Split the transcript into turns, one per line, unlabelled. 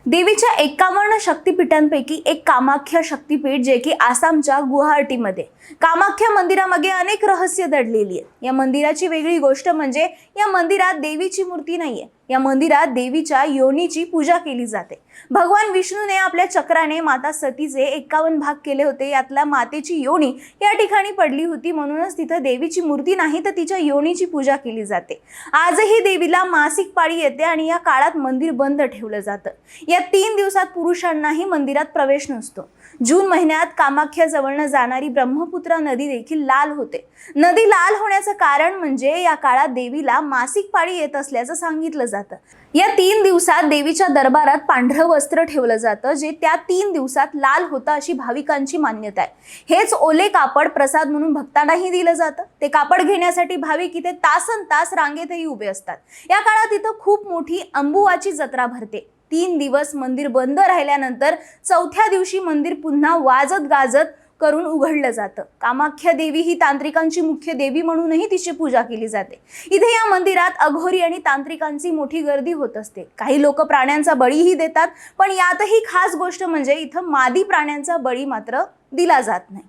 देवीच्या 51 शक्तिपीठांपैकी एक कामाख्या शक्तिपीठ जे की आसामच्या गुवाहाटीमध्ये कामाख्या मंदिरामागे अनेक रहस्य दडलेली आहेत। या मंदिराची वेगळी गोष्ट म्हणजे या मंदिरात देवीची मूर्ती नाहीये। या मंदिरात देवीच्या योनीची पूजा केली जाते। भगवान विष्णूने आपल्या चक्राने माता सतीचे 51 भाग केले होते। यातल्या मातेची योनी या ठिकाणी पडली होती, म्हणूनच तिथे देवीची मूर्ती नाही तर तिच्या योनीची पूजा केली जाते। आजही देवीला मासिक पाळी येते आणि या काळात मंदिर बंद ठेवलं जातं। या 3 दिवसात पुरुषांनाही मंदिरात प्रवेश नसतो। जून महिन्यात कामाख्या जवळनं जाणारी ब्रह्मपुत्रा नदी देखील लाल होते। नदी लाल होण्याचं कारण म्हणजे या काळात देवीला मासिक पाळी येत असल्याचं सांगितलं जातं। या 3 दिवसात देवीच्या दरबारात पांढरं वस्त्र ठेवलं जातं, जे त्या 3 दिवसात लाल होतं अशी भाविकांची मान्यता आहे। हेच ओले कापड प्रसाद म्हणून भक्तांनाही दिलं जातं। ते कापड घेण्यासाठी भाविक इथे तासनतास रांगेतही उभे असतात। या काळात इथं खूप मोठी अंबुवाची जत्रा भरते। 3 दिवस मंदिर बंद राहिल्यानंतर चौथ्या दिवशी मंदिर पुन्हा वाजत गाजत करून उघडलं जातं। कामाख्या देवी ही तांत्रिकांची मुख्य देवी म्हणूनही तिची पूजा केली जाते। इथे या मंदिरात अघोरी आणि तांत्रिकांची मोठी गर्दी होत असते। काही लोक प्राण्यांचा बळीही देतात, पण यातही खास गोष्ट म्हणजे इथं मादी प्राण्यांचा बळी मात्र दिला जात नाही।